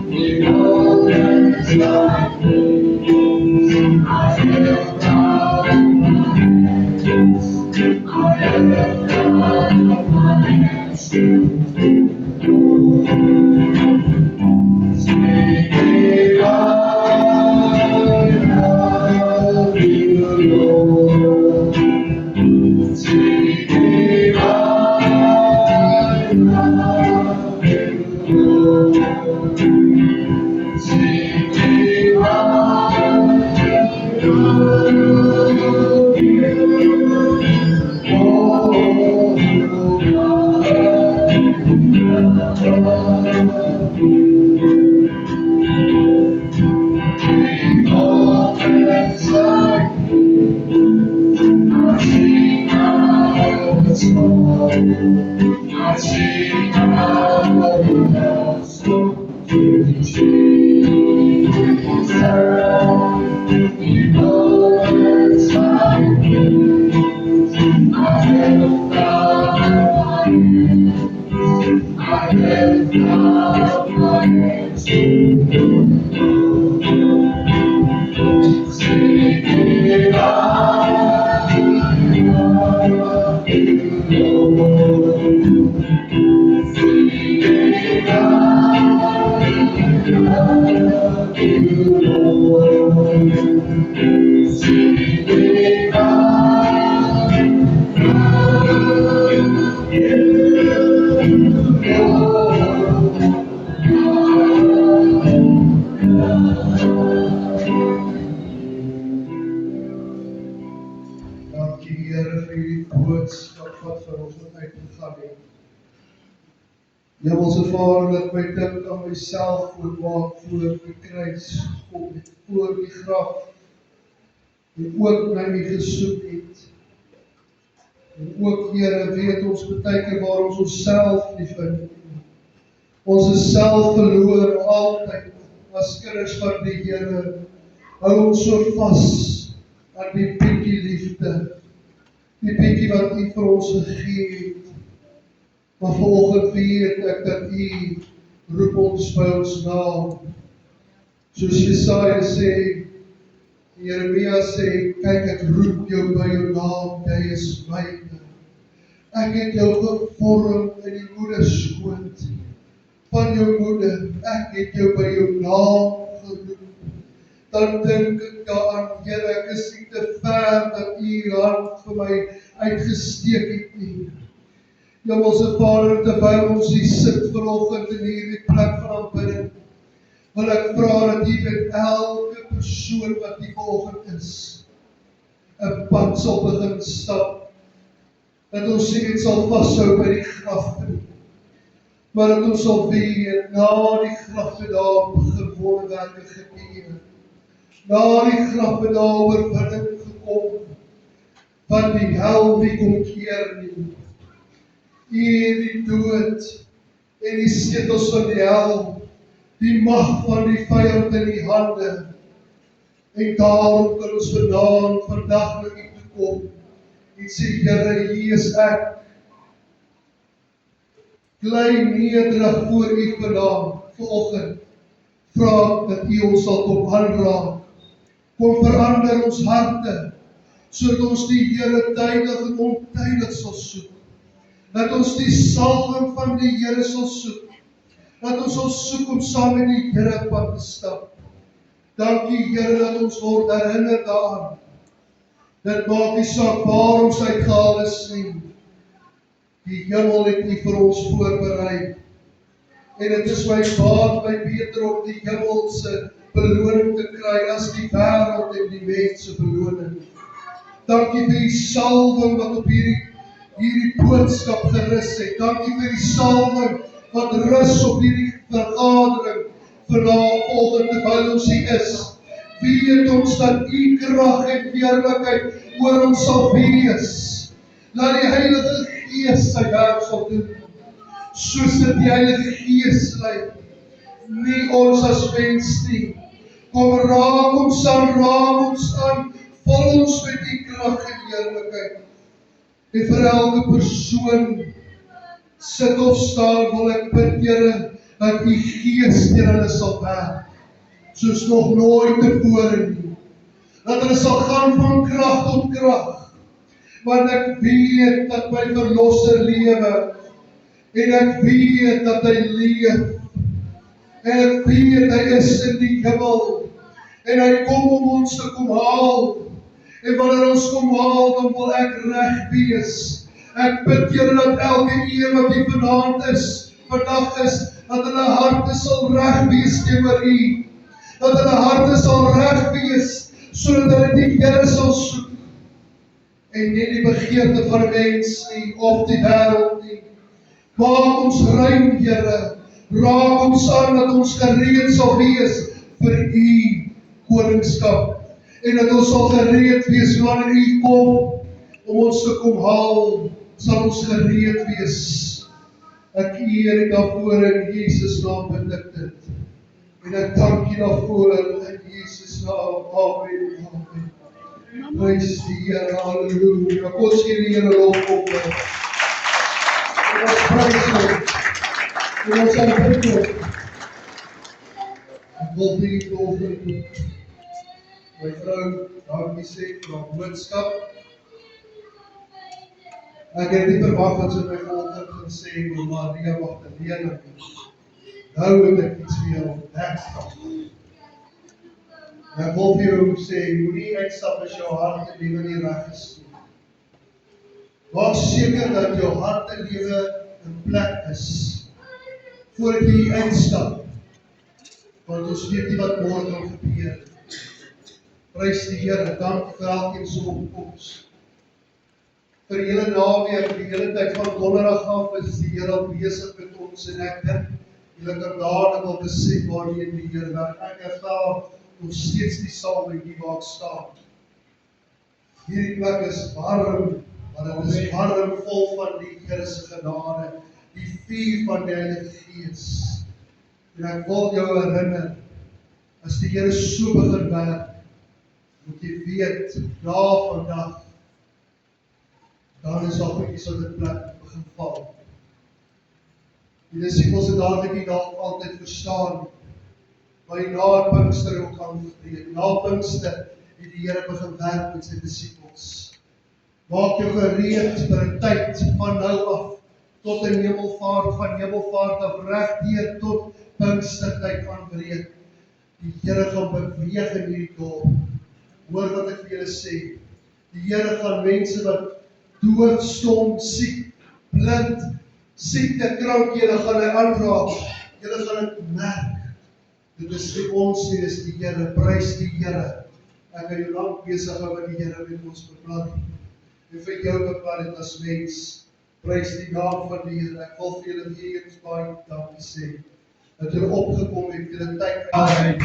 In moments like these, I lift up my hands. I lift up my hands to singing, I love you, Lord. Singing, I love you, Lord. Singing, I love moments like I sing out the song. I sing out the song to Jesus. In moments like these, I lift up my hands. I lift up my hands to singing, I love you, Lord. Singing, I love you, Lord. Hemelse Vader, dat my dink aan myself ook maak voor die kruis gekom het, voor die graf, en ook na my gesoek het. En ook, Here, weet ons baie keer waar ons onsself nie vind. Ons is self verloor altyd, as kinders van die Here, hou ons so vas aan die bietjie liefde, die bietjie wat U vir ons gegee het. Maar vanoggend weet ek dat U roep ons by ons naam. Soos Jesaja sê, Jeremia sê, kyk ek roep jou by jou naam, jy is myne. Ek het jou gevorm in die moederskoot van jou moeder, ek het jou by jou naam geroep. Dan dink ek daaraan, Here, ek is nie te ver dat U hand vir my uitgesteek het nie. Hemelse Vader, terwyl ons hier sit vanoggend in hierdie plek van aanbidding, wil ek vra dat U met elke persoon wat hier vanoggend is, 'n pad sal begin stap, dat ons nie net sal vashou by die graf nie, maar dat ons sal weet, na die graf het daar wonderwerke gebeur. Na die graf het daar oorwinning gekom, want die hel nie kon keer nie. U het die dood en die setels van die hel, die mag van die vyand in die hande, en daarom kan ons vandag na U toe kom, en sê, Here, hier is ek, klein nederig voor U vanoggend, vra dat U ons sal kom aanraak, kom verander ons harte, sodat ons die Here tydig en ontydig sal soek, dat ons die salwing van die Here sal soek, dat ons sal soek om saam met die Here pad te stap. Dankie Here dat ons word herinner daaraan. Dit maak nie saak waar ons uitgehaal is nie. Die hemel het U vir ons voorberei. En dit is my baat, my beter om die hemelse beloning te kry as die wêreld en die mense beloning. Dankie vir die salwing wat op hierdie boodskap gerus het. Dankie vir die salwing wat rus op hierdie vergadering vanoggend terwyl ons hier is. Weet ons dat U krag en heerlikheid oor ons sal wees. Laat die Heilige Gees sy werk sal doen, soos dit die Heilige Gees lei, nie ons as mens nie. Kom raak ons aan, vul ons met die krag en heerlikheid. En vir elke persoon, sit of staan, wil ek bid, Here, dat U Gees deur hulle sal werk, soos nog nooit tevore nie. Dat hulle sal gaan van krag tot krag, want ek weet dat my Verlosser lewe, en ek weet dat hy leef, en ek weet hy is in die hemel, en hy kom om ons te kom haal, en wanneer ons kom haal, dan wil ek reg wees. Ek bid Here dat elke een wat hier vandag is, dat hulle harte sal reg wees teenoor U, dat hulle harte sal reg wees, sodat hulle die Here sal soek, en nie die begeerte van mens nie, of die wêreld nie. Maak ons rein, Here, raak ons aan dat ons gereed sal wees vir U koningskap, en dat ons sal gereed wees wanneer U kom om ons te kom haal, sal ons gereed wees. Ek eer U daarvoor in Jesus naam bid ek dit. En ek dank U daarvoor in Jesus naam. Amen. Amen. Prys die Here, halleluja. Kom ons gee die Here lof op. Ons prys Hom. En ons aanbid Hom. Ek wil vir U vanoggend my vrou dankie sê vir haar boodskap. Ek het nie verwag dat sy my vanoggend gaan sê, Maria Magdalena, nou het ek iets vir jou ontdek. Ek wil vir jou sê, moenie uitstap as jou hart en lewe nie reg is nie. Maak seker dat jou hart en lewe in plek is, voordat jy uitstap, want ons weet nie wat môre kan gebeur. Prys die Here, dank vir elkeen se opkoms. vir die hele naweek, die hele tyd van donderdag af is die Here al besig met ons en ek dink julle kan dadelik al besef waarheen die Here werk. Ek ervaar nog steeds die salwing waar ek staan. Hierdie plek is warm, maar dit is warm vol van die Here se genade, die vuur van die Heilige Gees. En ek wil jou herinner, as die Here so begin werk, moet jy weet, daar vandag, dan is al goedjies op die plek begin val. Die disciples het dadelik nie dalk altyd verstaan, maar na Pinkster ook aan gebreek. Na Pinkster het die Here begin werk met sy disciples. Maak jou gereed vir 'n tyd van nou af, tot 'n hemelvaart, van hemelvaart af reg deur tot Pinkstertyd aanbreek. Die Here gaan beweeg in hierdie dorp. Hoor wat ek vir julle sê. Die Here gaan mense wat doof, stom, siek, blind, siekte, krankhede gaan hy aanraak. Julle gaan dit merk. Dit is nie ons nie, dis die Here. Prys die Here. Ek het jou lank besig hou wat die Here met ons beplan het. En vir jou beplan het as mens. Prys die naam van die Here. Ek wil vir julle weer eens baie dankie sê. Dat julle opgekom het, julle tyd Amen.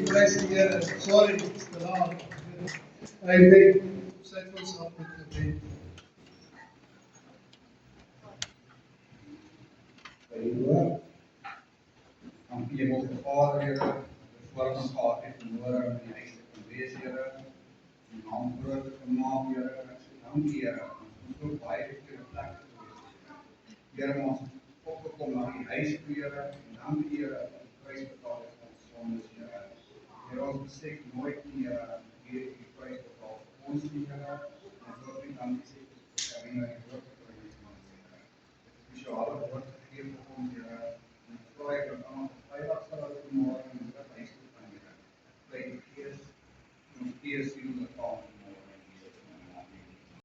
Prys die Here. Sorry, dis te laat. Amen. Sluit ons af met gebed. Dankie Hemelse Vader, Here, voor ons gehad het vanmôre in die huis te wees, Here, die naam groot te maak, Here. Ek sê dankie, Here, ons so baie keer 'n plek te wees. Here, ons het opgekom na die huis toe, Here, en dankie, Here, dat die prys betaal het vir ons sondes, Here. Here, ons besef nooit nie, Here, wie die prys betaal vir ons nie, Here. En ek wil nie dankie sê vir die woord wat ons maak, Here. Spesiale